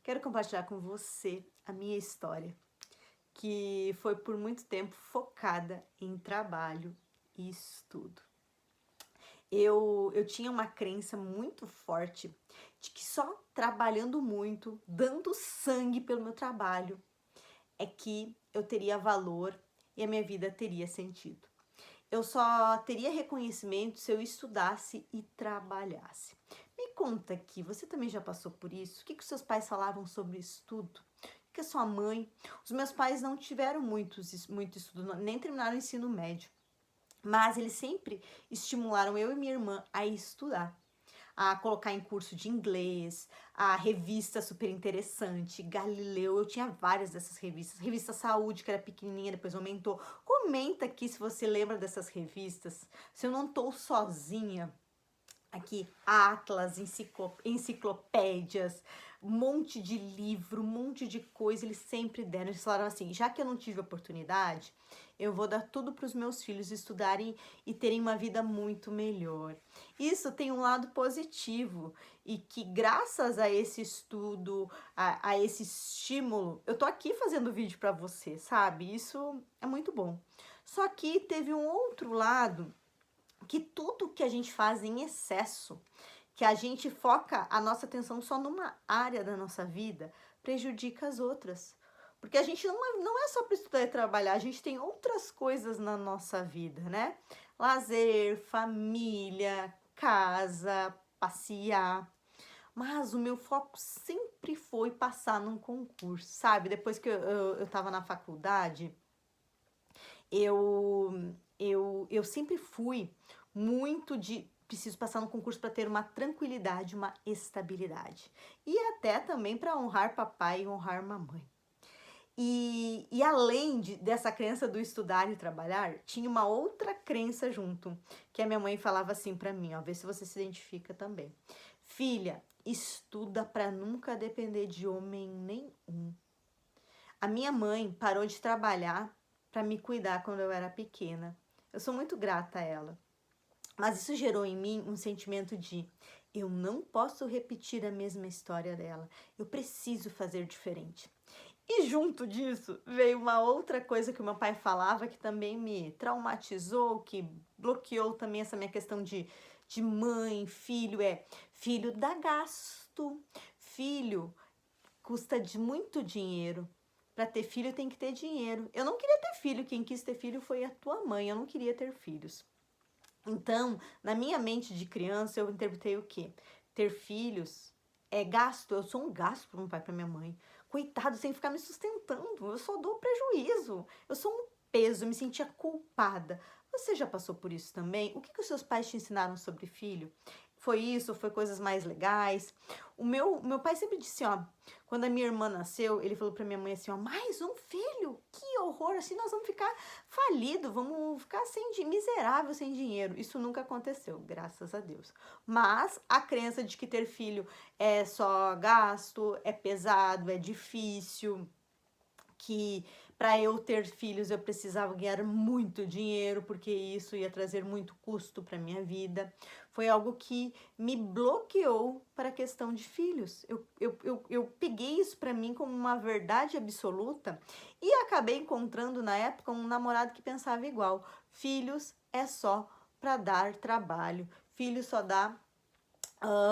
Quero compartilhar com você a minha história, que foi por muito tempo focada em trabalho e estudo. Eu tinha uma crença muito forte de que só trabalhando muito, dando sangue pelo meu trabalho, é que eu teria valor e a minha vida teria sentido. Eu só teria reconhecimento se eu estudasse e trabalhasse. Me conta aqui, você também já passou por isso? O que os seus pais falavam sobre estudo? O que a sua mãe? Os meus pais não tiveram muito estudo, nem terminaram o ensino médio. Mas eles sempre estimularam eu e minha irmã a estudar, a colocar em curso de inglês, a revista super interessante, Galileu, eu tinha várias dessas revistas, revista Saúde, que era pequenininha, depois aumentou. Comenta aqui se você lembra dessas revistas, se eu não tô sozinha. Aqui, atlas, enciclopédias, um monte de livro, um monte de coisa, eles sempre deram. Eles falaram assim: já que eu não tive oportunidade, eu vou dar tudo para os meus filhos estudarem e terem uma vida muito melhor. Isso tem um lado positivo e que, graças a esse estudo, a esse estímulo, eu tô aqui fazendo vídeo para você, sabe? Isso é muito bom. Só que teve um outro lado que tudo que a gente faz em excesso, que a gente foca a nossa atenção só numa área da nossa vida, prejudica as outras. Porque a gente não é só para estudar e trabalhar, a gente tem outras coisas na nossa vida, né? Lazer, família, casa, passear. Mas o meu foco sempre foi passar num concurso, sabe? Depois que eu tava na faculdade, eu sempre fui muito de preciso passar no concurso para ter uma tranquilidade, uma estabilidade. E até também para honrar papai e honrar mamãe. E além dessa crença do estudar e trabalhar, tinha uma outra crença junto, que a minha mãe falava assim para mim, ó, vê se você se identifica também. Filha, estuda para nunca depender de homem nenhum. A minha mãe parou de trabalhar para me cuidar quando eu era pequena. Eu sou muito grata a ela. Mas isso gerou em mim um sentimento de eu não posso repetir a mesma história dela. Eu preciso fazer diferente. E junto disso veio uma outra coisa que o meu pai falava que também me traumatizou, que bloqueou também essa minha questão de mãe, filho, filho dá gasto, filho custa de muito dinheiro. Para ter filho tem que ter dinheiro. Eu não queria ter filho, quem quis ter filho foi a tua mãe, eu não queria ter filhos. Então, na minha mente de criança, eu interpretei o quê? Ter filhos é gasto, eu sou um gasto para meu pai e para minha mãe. Coitado, sem ficar me sustentando, eu só dou prejuízo. Eu sou um peso, eu me sentia culpada. Você já passou por isso também? O que os seus pais te ensinaram sobre filho? Foi isso? Foi coisas mais legais? O meu pai sempre disse, ó, quando a minha irmã nasceu, ele falou pra minha mãe assim, ó, mais um filho? Que horror, assim nós vamos ficar falido, vamos ficar miserável, sem dinheiro. Isso nunca aconteceu, graças a Deus. Mas a crença de que ter filho é só gasto, é pesado, é difícil, que para eu ter filhos eu precisava ganhar muito dinheiro, porque isso ia trazer muito custo para minha vida. Foi algo que me bloqueou para a questão de filhos. Eu peguei isso para mim como uma verdade absoluta e acabei encontrando na época um namorado que pensava igual. Filhos é só para dar trabalho, filhos só dá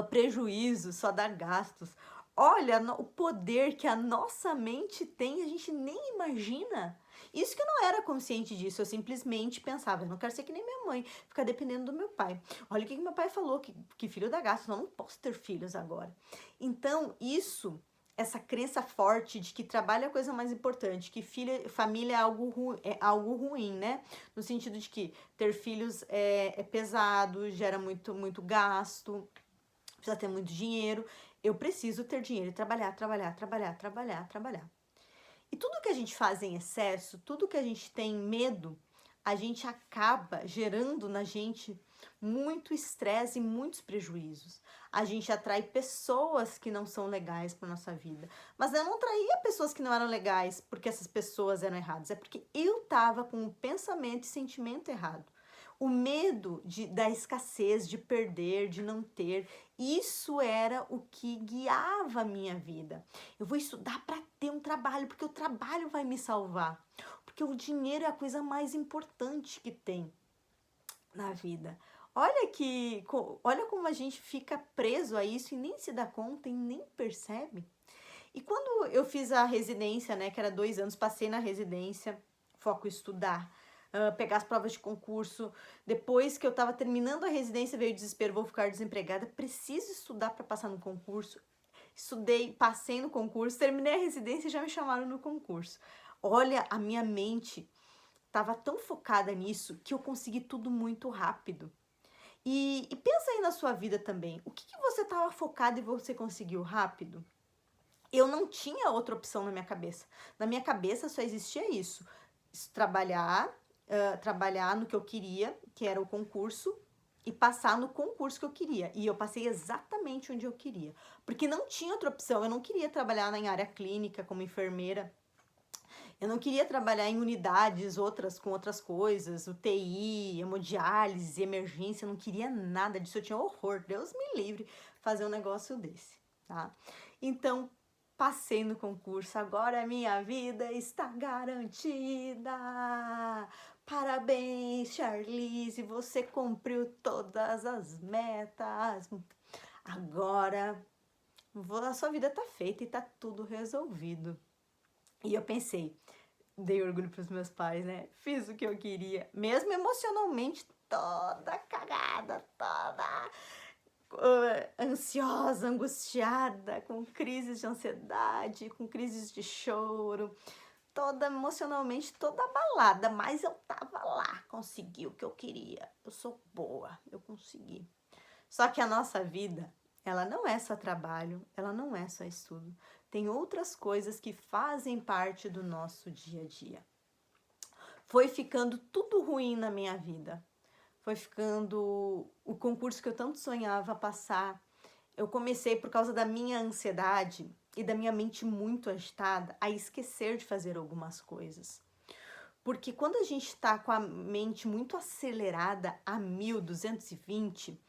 prejuízo, só dá gastos. Olha o poder que a nossa mente tem, a gente nem imagina. Isso que eu não era consciente disso, eu simplesmente pensava, eu não quero ser que nem minha mãe, ficar dependendo do meu pai. Olha o que meu pai falou, que filho dá gasto, eu não posso ter filhos agora. Então, essa crença forte de que trabalho é a coisa mais importante, que família é algo ruim, né? No sentido de que ter filhos é pesado, gera muito gasto, precisa ter muito dinheiro, eu preciso ter dinheiro e trabalhar. E tudo que a gente faz em excesso, tudo que a gente tem medo, a gente acaba gerando na gente muito estresse e muitos prejuízos. A gente atrai pessoas que não são legais para nossa vida. Mas eu não atraía pessoas que não eram legais porque essas pessoas eram erradas, é porque eu tava com um pensamento e sentimento errado. O medo da escassez, de perder, de não ter, isso era o que guiava a minha vida. Eu vou estudar para ter um trabalho, porque o trabalho vai me salvar. Porque o dinheiro é a coisa mais importante que tem na vida. Olha como a gente fica preso a isso e nem se dá conta e nem percebe. E quando eu fiz a residência, né, que era 2 anos, passei na residência, foco em estudar, pegar as provas de concurso. Depois que eu estava terminando a residência, veio o desespero, vou ficar desempregada, preciso estudar para passar no concurso. Estudei, passei no concurso, terminei a residência e já me chamaram no concurso. Olha, a minha mente estava tão focada nisso que eu consegui tudo muito rápido. E pensa aí na sua vida também. O que você estava focado e você conseguiu rápido? Eu não tinha outra opção na minha cabeça. Na minha cabeça só existia isso. Trabalhar no que eu queria, que era o concurso, e passar no concurso que eu queria. E eu passei exatamente onde eu queria. Porque não tinha outra opção. Eu não queria trabalhar na área clínica como enfermeira. Eu não queria trabalhar em unidades com outras coisas, UTI, hemodiálise, emergência, eu não queria nada disso, eu tinha horror, Deus me livre fazer um negócio desse, tá? Então, passei no concurso, agora a minha vida está garantida. Parabéns, Charlize, você cumpriu todas as metas. Agora, a sua vida tá feita e tá tudo resolvido. E eu pensei, dei orgulho pros meus pais, né? Fiz o que eu queria, mesmo emocionalmente toda cagada, toda ansiosa, angustiada, com crises de ansiedade, com crises de choro, toda emocionalmente toda abalada, mas eu tava lá, consegui o que eu queria. Eu sou boa, eu consegui. Só que a nossa vida, ela não é só trabalho, ela não é só estudo. Tem outras coisas que fazem parte do nosso dia a dia. Foi ficando tudo ruim na minha vida. Foi ficando o concurso que eu tanto sonhava passar. Eu comecei, por causa da minha ansiedade e da minha mente muito agitada, a esquecer de fazer algumas coisas. Porque quando a gente está com a mente muito acelerada a 1220,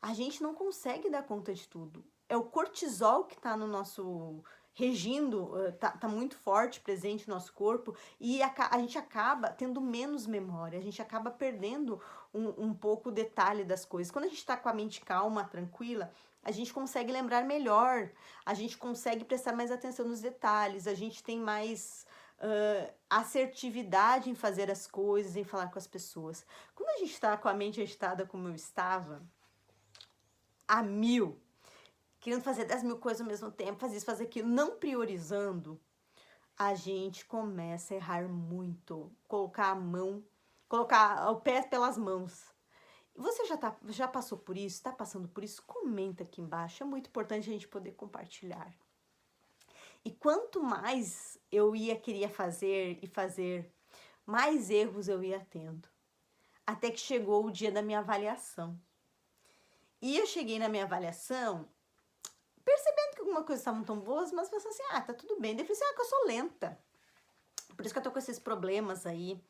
a gente não consegue dar conta de tudo. É o cortisol que está no nosso regindo, tá muito forte, presente no nosso corpo, e a gente acaba tendo menos memória, a gente acaba perdendo um pouco o detalhe das coisas. Quando a gente está com a mente calma, tranquila, a gente consegue lembrar melhor, a gente consegue prestar mais atenção nos detalhes, a gente tem mais assertividade em fazer as coisas, em falar com as pessoas. Quando a gente está com a mente agitada como eu estava, a 1000, querendo fazer 10.000 coisas ao mesmo tempo, fazer isso, fazer aquilo, não priorizando, a gente começa a errar muito. Colocar o pé pelas mãos. Você já passou por isso? Está passando por isso? Comenta aqui embaixo. É muito importante a gente poder compartilhar. E quanto mais eu queria fazer e fazer, mais erros eu ia tendo. Até que chegou o dia da minha avaliação. E eu cheguei na minha avaliação percebendo que algumas coisas estavam tão boas, mas pensando assim, tá tudo bem. Daí eu falei assim, que eu sou lenta. Por isso que eu tô com esses problemas aí.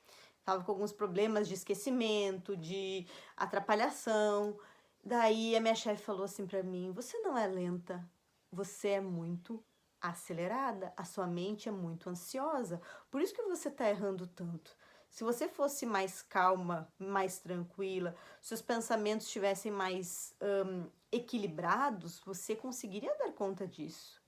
Tava com alguns problemas de esquecimento, de atrapalhação. Daí a minha chefe falou assim pra mim, você não é lenta, você é muito acelerada, a sua mente é muito ansiosa, por isso que você tá errando tanto. Se você fosse mais calma, mais tranquila, seus pensamentos estivessem mais equilibrados, você conseguiria dar conta disso.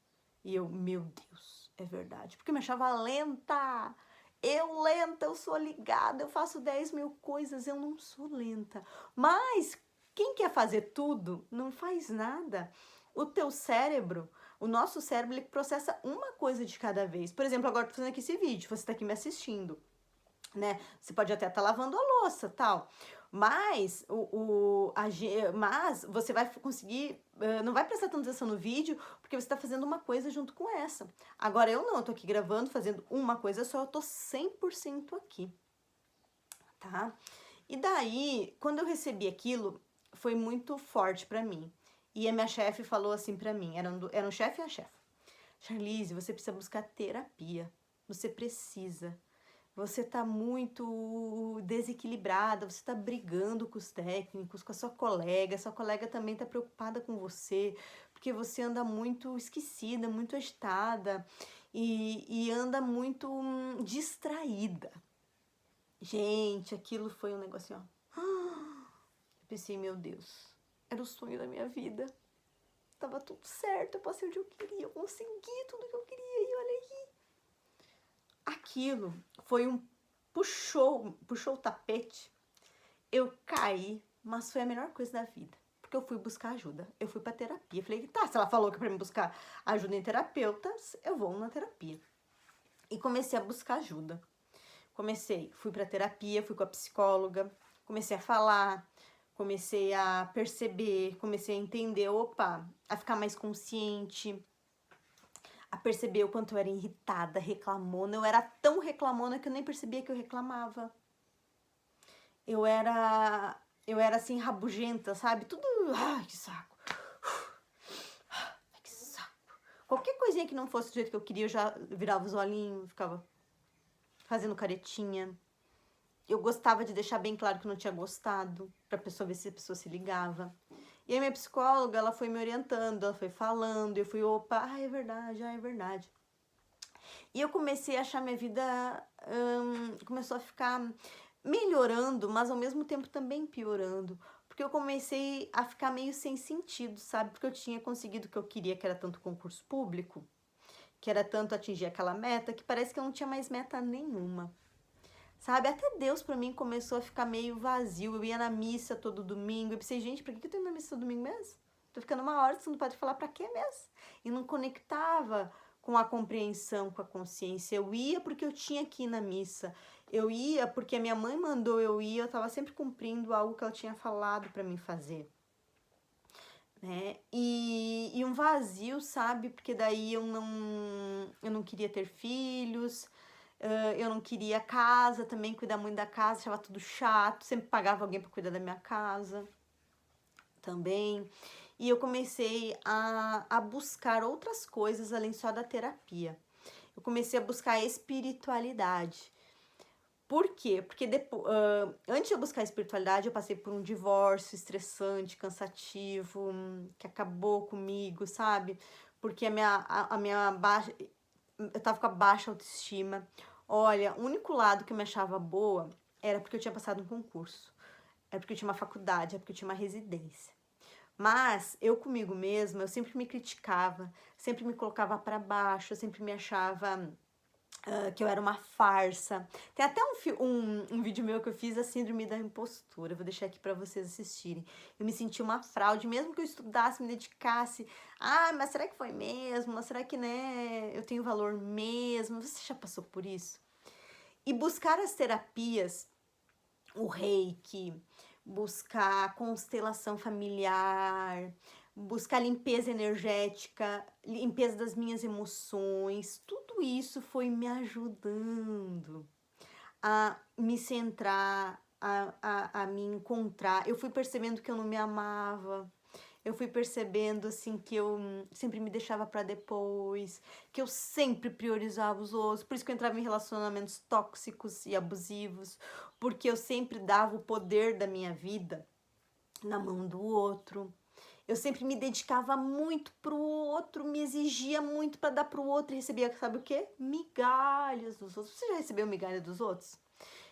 E eu, meu Deus, é verdade. Porque eu me achava lenta. Eu sou ligada, eu faço 10.000 coisas, eu não sou lenta. Mas quem quer fazer tudo, não faz nada. O teu cérebro, o nosso cérebro, ele processa uma coisa de cada vez. Por exemplo, agora eu tô fazendo aqui esse vídeo, você tá aqui me assistindo, né? Você pode até estar lavando a louça, tal. Mas, mas você vai conseguir, não vai prestar tanta atenção no vídeo, porque você está fazendo uma coisa junto com essa. Agora eu não, eu tô aqui gravando, fazendo uma coisa só, eu tô 100% aqui, tá? E daí, quando eu recebi aquilo, foi muito forte pra mim. E a minha chefe falou assim pra mim, era um chefe e a chefe. Charlize, você precisa buscar terapia, você precisa. você tá muito desequilibrada, você tá brigando com os técnicos, com a sua colega também tá preocupada com você, porque você anda muito esquecida, muito agitada e anda muito distraída. Gente, aquilo foi um negocinho, ó. Eu pensei, meu Deus, era o sonho da minha vida. Tava tudo certo, eu passei onde eu queria, eu consegui tudo que eu queria e olha aí. Aquilo foi puxou o tapete. Eu caí, mas foi a melhor coisa da vida. Porque eu fui buscar ajuda. Eu fui pra terapia. Falei, tá, se ela falou que é pra mim buscar ajuda em terapeutas, eu vou na terapia. E comecei a buscar ajuda. Fui pra terapia, fui com a psicóloga, comecei a falar, comecei a perceber, comecei a entender, opa, a ficar mais consciente, a perceber o quanto eu era irritada, reclamona. Eu era tão reclamona que eu nem percebia que eu reclamava. Eu era assim, rabugenta, sabe? Tudo, ai, que saco. Ai, que saco. Qualquer coisinha que não fosse do jeito que eu queria, eu já virava os olhinhos, ficava fazendo caretinha. Eu gostava de deixar bem claro que não tinha gostado, pra pessoa ver se a pessoa se ligava. E aí minha psicóloga, ela foi me orientando, ela foi falando, eu fui, opa, é verdade, é verdade. E eu comecei a achar minha vida, começou a ficar melhorando, mas ao mesmo tempo também piorando. Porque eu comecei a ficar meio sem sentido, sabe? Porque eu tinha conseguido o que eu queria, que era tanto concurso público, que era tanto atingir aquela meta, que parece que eu não tinha mais meta nenhuma. Sabe? Até Deus pra mim começou a ficar meio vazio. Eu ia na missa todo domingo. Eu pensei, gente, pra que eu tô indo na missa todo domingo mesmo? Tô ficando uma hora, você não pode falar pra quê mesmo? E não conectava com a compreensão, com a consciência. Eu ia porque eu tinha que ir na missa. Eu ia porque a minha mãe mandou eu ir. Eu tava sempre cumprindo algo que ela tinha falado pra mim fazer. Né? E um vazio, sabe? Porque daí eu não queria ter filhos, eu não queria casa também, cuidar muito da casa, achava tudo chato, sempre pagava alguém para cuidar da minha casa também. E eu comecei a buscar outras coisas além só da terapia. Eu comecei a buscar a espiritualidade. Por quê? Porque antes de eu buscar a espiritualidade, eu passei por um divórcio estressante, cansativo, que acabou comigo, sabe? Porque a minha baixa, eu tava com a baixa autoestima. Olha, o único lado que eu me achava boa era porque eu tinha passado um concurso. Era porque eu tinha uma faculdade, era porque eu tinha uma residência. Mas eu comigo mesma, eu sempre me criticava, sempre me colocava para baixo, eu sempre me achava que eu era uma farsa. Tem até um vídeo meu que eu fiz, a síndrome da impostura. Eu vou deixar aqui para vocês assistirem. Eu me senti uma fraude, mesmo que eu estudasse, me dedicasse. Ah, mas será que foi mesmo? Mas será que, né, eu tenho valor mesmo? Você já passou por isso? E buscar as terapias, o reiki, buscar a constelação familiar, buscar limpeza energética, limpeza das minhas emoções, tudo isso foi me ajudando a me centrar, a me encontrar. Eu fui percebendo que eu não me amava. Eu fui percebendo assim que eu sempre me deixava para depois, que eu sempre priorizava os outros, por isso que eu entrava em relacionamentos tóxicos e abusivos, porque eu sempre dava o poder da minha vida na mão do outro. Eu sempre me dedicava muito pro outro, me exigia muito para dar pro outro e recebia, sabe o quê? Migalhas dos outros. Você já recebeu migalha dos outros?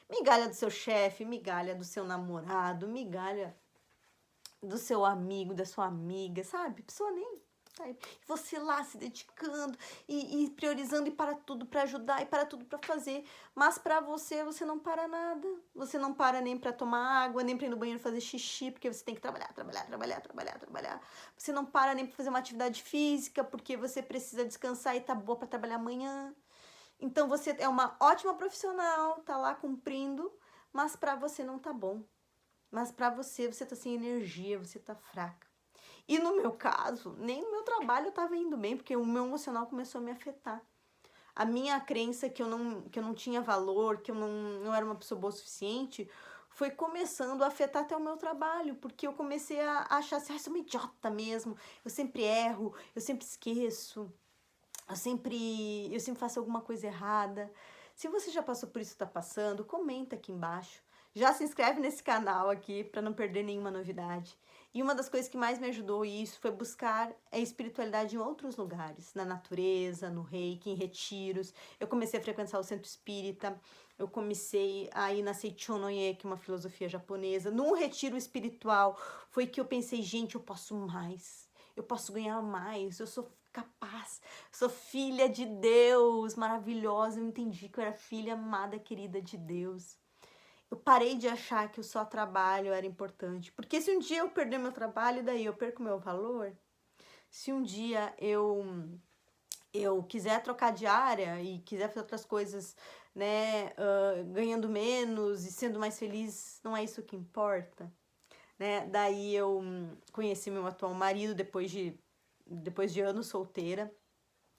Migalha do seu chefe, migalha do seu namorado, migalha do seu amigo, da sua amiga, sabe? Pessoa nem. Sabe? Você lá se dedicando e priorizando e para tudo para ajudar e para tudo para fazer, mas para você, você não para nada. Você não para nem para tomar água, nem para ir no banheiro fazer xixi, porque você tem que trabalhar, trabalhar, trabalhar, trabalhar, trabalhar. Você não para nem para fazer uma atividade física, porque você precisa descansar e tá boa para trabalhar amanhã. Então você é uma ótima profissional, tá lá cumprindo, mas para você não tá bom. Mas para você, você tá sem energia, você tá fraca. E no meu caso, nem no meu trabalho eu tava indo bem, porque o meu emocional começou a me afetar. A minha crença que eu não tinha valor, que eu não era uma pessoa boa o suficiente, foi começando a afetar até o meu trabalho, porque eu comecei a achar assim, eu sou uma idiota mesmo, eu sempre erro, eu sempre esqueço, eu sempre faço alguma coisa errada. Se você já passou por isso, está passando, comenta aqui embaixo. Já se inscreve nesse canal aqui para não perder nenhuma novidade. E uma das coisas que mais me ajudou isso foi buscar a espiritualidade em outros lugares, na natureza, no reiki, em retiros. Eu comecei a frequentar o centro espírita, eu comecei a ir na Seichonoye, que é uma filosofia japonesa. Num retiro espiritual foi que eu pensei, gente, eu posso mais, eu posso ganhar mais, eu sou capaz, sou filha de Deus, maravilhosa. Eu entendi que eu era filha amada, querida de Deus. Eu parei de achar que o só trabalho era importante. Porque se um dia eu perder meu trabalho, daí eu perco meu valor. Se um dia eu quiser trocar de área e quiser fazer outras coisas, né, ganhando menos e sendo mais feliz, não é isso que importa, né? Daí eu conheci meu atual marido depois de anos solteira.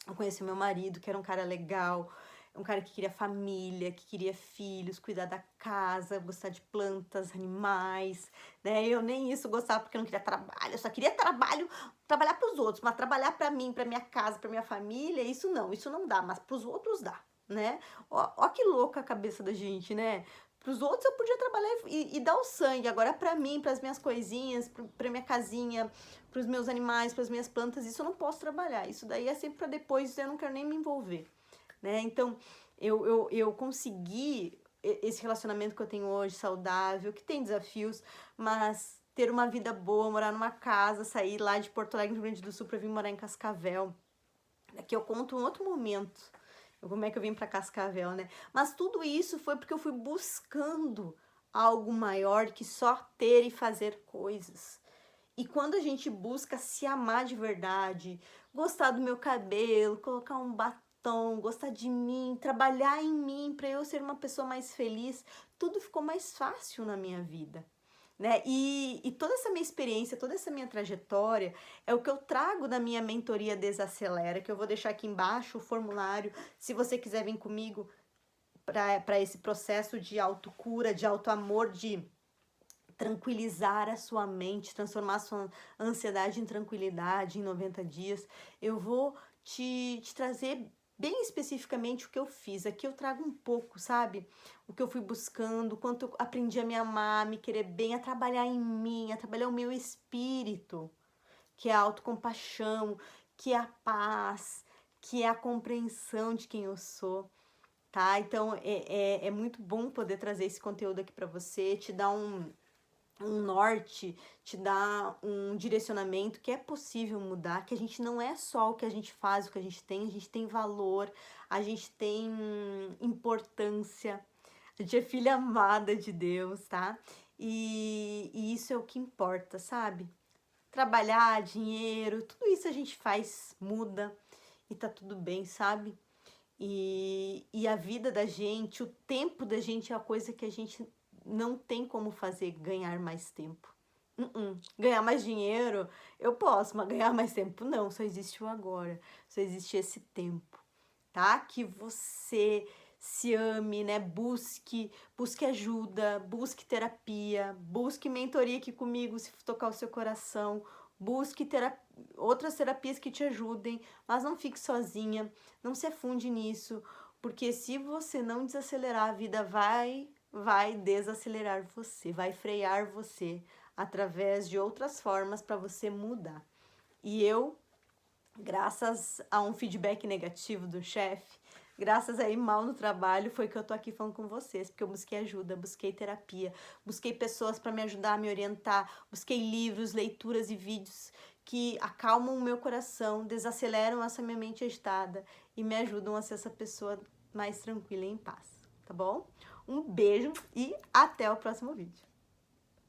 Eu conheci meu marido, que era um cara legal, um cara que queria família, que queria filhos, cuidar da casa, gostar de plantas, animais, né? Eu nem isso gostava porque eu não queria trabalho, eu só queria trabalhar para os outros, mas trabalhar para mim, para minha casa, para minha família, isso não dá, mas para os outros dá, né? Ó que louca a cabeça da gente, né? Para os outros eu podia trabalhar e dar o sangue, agora para mim, para as minhas coisinhas, para minha casinha, para os meus animais, para as minhas plantas, isso eu não posso trabalhar, isso daí é sempre para depois, eu não quero nem me envolver, né? Então, eu consegui esse relacionamento que eu tenho hoje, saudável, que tem desafios, mas ter uma vida boa, morar numa casa, sair lá de Porto Alegre, no Rio Grande do Sul, para vir morar em Cascavel, que eu conto em outro momento, como é que eu vim para Cascavel, né? Mas tudo isso foi porque eu fui buscando algo maior que só ter e fazer coisas. E quando a gente busca se amar de verdade, gostar do meu cabelo, colocar um batom, gostar de mim, trabalhar em mim para eu ser uma pessoa mais feliz, tudo ficou mais fácil na minha vida, né? E toda essa minha experiência, toda essa minha trajetória é o que eu trago da minha mentoria Desacelera, que eu vou deixar aqui embaixo o formulário, se você quiser vir comigo para esse processo de autocura, de autoamor, de tranquilizar a sua mente, transformar a sua ansiedade em tranquilidade em 90 dias. Eu vou te trazer bem especificamente o que eu fiz. Aqui eu trago um pouco, sabe? O que eu fui buscando, quanto eu aprendi a me amar, a me querer bem, a trabalhar em mim, a trabalhar o meu espírito, que é a autocompaixão, que é a paz, que é a compreensão de quem eu sou. Tá? Então é muito bom poder trazer esse conteúdo aqui para você, te dar um norte, te dá um direcionamento que é possível mudar, que a gente não é só o que a gente faz, o que a gente tem valor, a gente tem importância, a gente é filha amada de Deus, tá? E isso é o que importa, sabe? Trabalhar, dinheiro, tudo isso a gente faz, muda e tá tudo bem, sabe? E a vida da gente, o tempo da gente é a coisa que a gente não tem como fazer ganhar mais tempo. Ganhar mais dinheiro, eu posso, mas ganhar mais tempo não, só existe o agora, só existe esse tempo, tá? Que você se ame, né? Busque ajuda, busque terapia, busque mentoria aqui comigo se tocar o seu coração, busque outras terapias que te ajudem, mas não fique sozinha, não se afunde nisso, porque se você não desacelerar, a vida vai desacelerar você, vai frear você através de outras formas para você mudar. E eu, graças a um feedback negativo do chefe, graças a ir mal no trabalho, foi que eu tô aqui falando com vocês, porque eu busquei ajuda, busquei terapia, busquei pessoas para me ajudar, me orientar, busquei livros, leituras e vídeos que acalmam o meu coração, desaceleram essa minha mente agitada e me ajudam a ser essa pessoa mais tranquila e em paz, tá bom? Um beijo e até o próximo vídeo.